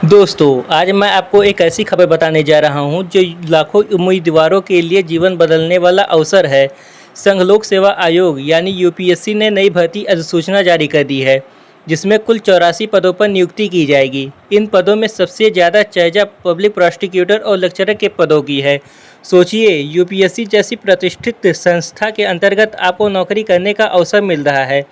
दोस्तों, आज मैं आपको एक ऐसी खबर बताने जा रहा हूं जो लाखों उम्मीदवारों के लिए जीवन बदलने वाला अवसर है। संघ लोक सेवा आयोग यानी यूपीएससी ने नई भर्ती अधिसूचना जारी कर दी है, जिसमें कुल 84 पदों पर नियुक्ति की जाएगी। इन पदों में सबसे ज़्यादा चर्चा पब्लिक प्रोसिक्यूटर और लेक्चरर के पदों की है। सोचिए, यूपीएससी जैसी प्रतिष्ठित संस्था के अंतर्गत आपको नौकरी करने का अवसर मिल रहा है।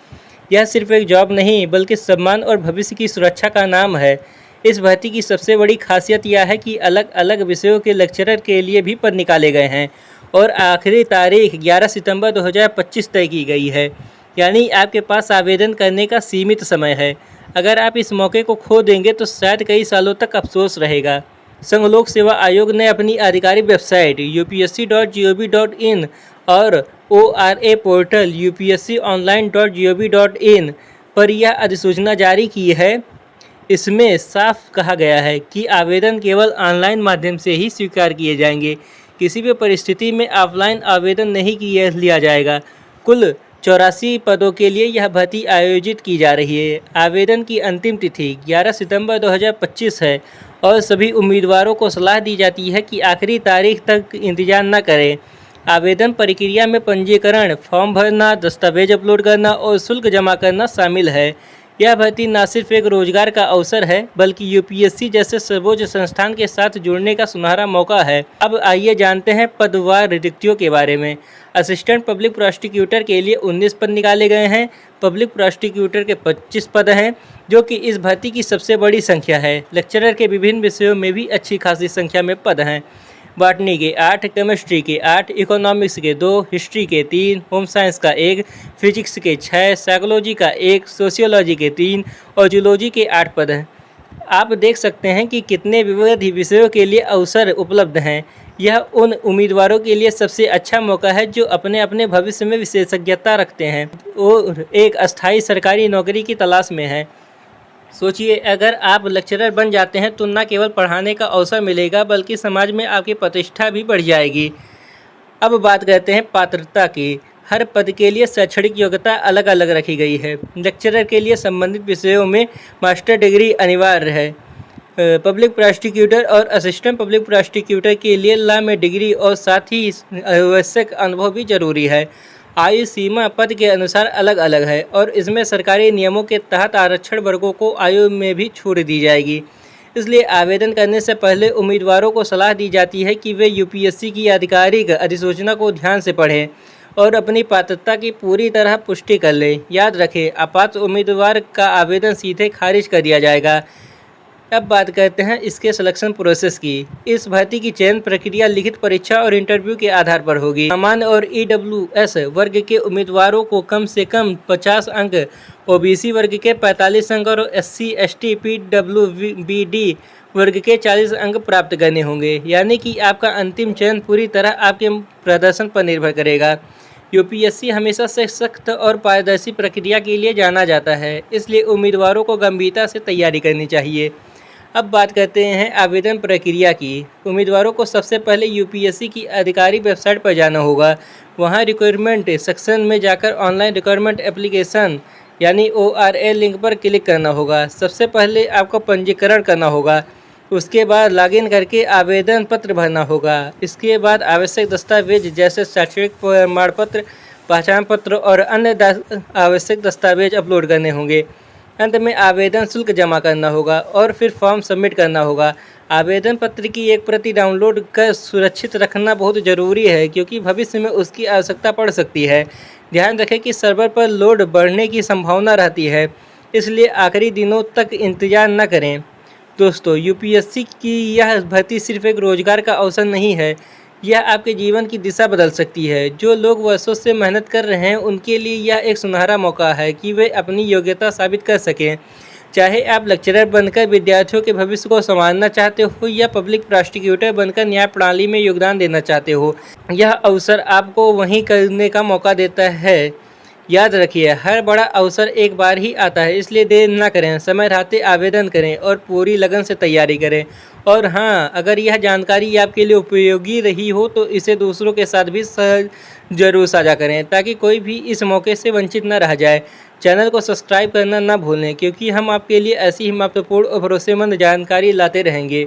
यह सिर्फ एक जॉब नहीं, बल्कि सम्मान और भविष्य की सुरक्षा का नाम है। इस भर्ती की सबसे बड़ी खासियत यह है कि अलग अलग विषयों के लेक्चरर के लिए भी पद निकाले गए हैं और आखिरी तारीख 11 सितंबर 2025 तय की गई है। यानी आपके पास आवेदन करने का सीमित समय है। अगर आप इस मौके को खो देंगे तो शायद कई सालों तक अफसोस रहेगा। संघ लोक सेवा आयोग ने अपनी आधिकारिक वेबसाइट upsc.gov.in और ORA पोर्टल upsconline.gov.in पर यह अधिसूचना जारी की है। इसमें साफ कहा गया है कि आवेदन केवल ऑनलाइन माध्यम से ही स्वीकार किए जाएंगे। किसी भी परिस्थिति में ऑफलाइन आवेदन नहीं लिया जाएगा। कुल 84 पदों के लिए यह भर्ती आयोजित की जा रही है। आवेदन की अंतिम तिथि 11 सितंबर 2025 है और सभी उम्मीदवारों को सलाह दी जाती है कि आखिरी तारीख तक इंतजार न करें। आवेदन प्रक्रिया में पंजीकरण, फॉर्म भरना, दस्तावेज अपलोड करना और शुल्क जमा करना शामिल है। यह भर्ती न सिर्फ एक रोजगार का अवसर है, बल्कि यूपीएससी जैसे सर्वोच्च संस्थान के साथ जुड़ने का सुनहरा मौका है। अब आइए जानते हैं पदवार रिक्तियों के बारे में। असिस्टेंट पब्लिक प्रोसिक्यूटर के लिए 19 पद निकाले गए हैं। पब्लिक प्रोसिक्यूटर के 25 पद हैं, जो कि इस भर्ती की सबसे बड़ी संख्या है। लेक्चरर के विभिन्न विषयों में भी अच्छी खासी संख्या में पद हैं। बॉटनी के 8, केमिस्ट्री के 8, इकोनॉमिक्स के 2, हिस्ट्री के 3, होम साइंस का 1, फिजिक्स के 6, साइकोलॉजी का 1, सोशियोलॉजी के 3 और जूलॉजी के 8 पद हैं। आप देख सकते हैं कि कितने विविध विषयों के लिए अवसर उपलब्ध हैं। यह उन उम्मीदवारों के लिए सबसे अच्छा मौका है जो अपने अपने भविष्य में विशेषज्ञता रखते हैं और एक अस्थायी सरकारी नौकरी की तलाश में हैं। सोचिए, अगर आप लेक्चरर बन जाते हैं तो न केवल पढ़ाने का अवसर मिलेगा, बल्कि समाज में आपकी प्रतिष्ठा भी बढ़ जाएगी। अब बात करते हैं पात्रता की। हर पद के लिए शैक्षणिक योग्यता अलग अलग रखी गई है। लेक्चरर के लिए संबंधित विषयों में मास्टर डिग्री अनिवार्य है। पब्लिक प्रोसिक्यूटर और असिस्टेंट पब्लिक प्रोसिक्यूटर के लिए लॉ में डिग्री और साथ ही आवश्यक अनुभव भी जरूरी है। आयु सीमा पद के अनुसार अलग अलग है और इसमें सरकारी नियमों के तहत आरक्षण वर्गों को आयु में भी छूट दी जाएगी। इसलिए आवेदन करने से पहले उम्मीदवारों को सलाह दी जाती है कि वे यूपीएससी की आधिकारिक अधिसूचना को ध्यान से पढ़ें और अपनी पात्रता की पूरी तरह पुष्टि कर लें। याद रखें, अपात्र उम्मीदवार का आवेदन सीधे खारिज कर दिया जाएगा। अब बात करते हैं इसके सिलेक्शन प्रोसेस की। इस भर्ती की चयन प्रक्रिया लिखित परीक्षा और इंटरव्यू के आधार पर होगी। सामान्य और ईडब्ल्यूएस वर्ग के उम्मीदवारों को कम से कम 50 अंक, ओबीसी वर्ग के 45 अंक और एससी, एसटी, पीडब्ल्यूबीडी वर्ग के 40 अंक प्राप्त करने होंगे। यानी कि आपका अंतिम चयन पूरी तरह आपके प्रदर्शन पर निर्भर करेगा। यूपीएससी हमेशा से सख्त और पारदर्शी प्रक्रिया के लिए जाना जाता है, इसलिए उम्मीदवारों को गंभीरता से तैयारी करनी चाहिए। अब बात करते हैं आवेदन प्रक्रिया की। उम्मीदवारों को सबसे पहले यूपीएससी की आधिकारिक वेबसाइट पर जाना होगा। वहां रिक्वायरमेंट सेक्शन में जाकर ऑनलाइन रिक्वायरमेंट एप्लीकेशन यानी ORA लिंक पर क्लिक करना होगा। सबसे पहले आपको पंजीकरण करना होगा। उसके बाद लॉगिन करके आवेदन पत्र भरना होगा। इसके बाद आवश्यक दस्तावेज जैसे शैक्षणिक प्रमाण पत्र, पहचान पत्र और अन्य आवश्यक दस्तावेज अपलोड करने होंगे। अंत में आवेदन शुल्क जमा करना होगा और फिर फॉर्म सबमिट करना होगा। आवेदन पत्र की एक प्रति डाउनलोड कर सुरक्षित रखना बहुत ज़रूरी है, क्योंकि भविष्य में उसकी आवश्यकता पड़ सकती है। ध्यान रखें कि सर्वर पर लोड बढ़ने की संभावना रहती है, इसलिए आखिरी दिनों तक इंतजार न करें। दोस्तों, यूपीएससी की यह भर्ती सिर्फ एक रोजगार का अवसर नहीं है, यह आपके जीवन की दिशा बदल सकती है। जो लोग वर्षों से मेहनत कर रहे हैं, उनके लिए यह एक सुनहरा मौका है कि वे अपनी योग्यता साबित कर सकें। चाहे आप लेक्चरर बनकर विद्यार्थियों के भविष्य को संवारना चाहते हो या पब्लिक प्रोसिक्यूटर बनकर न्याय प्रणाली में योगदान देना चाहते हो, यह अवसर आपको वहीं करने का मौका देता है। याद रखिए, हर बड़ा अवसर एक बार ही आता है, इसलिए देर न करें, समय रहते आवेदन करें और पूरी लगन से तैयारी करें। और हाँ, अगर यह जानकारी आपके लिए उपयोगी रही हो तो इसे दूसरों के साथ भी ज़रूर साझा करें, ताकि कोई भी इस मौके से वंचित न रह जाए। चैनल को सब्सक्राइब करना ना भूलें, क्योंकि हम आपके लिए ऐसी ही महत्वपूर्ण और भरोसेमंद जानकारी लाते रहेंगे।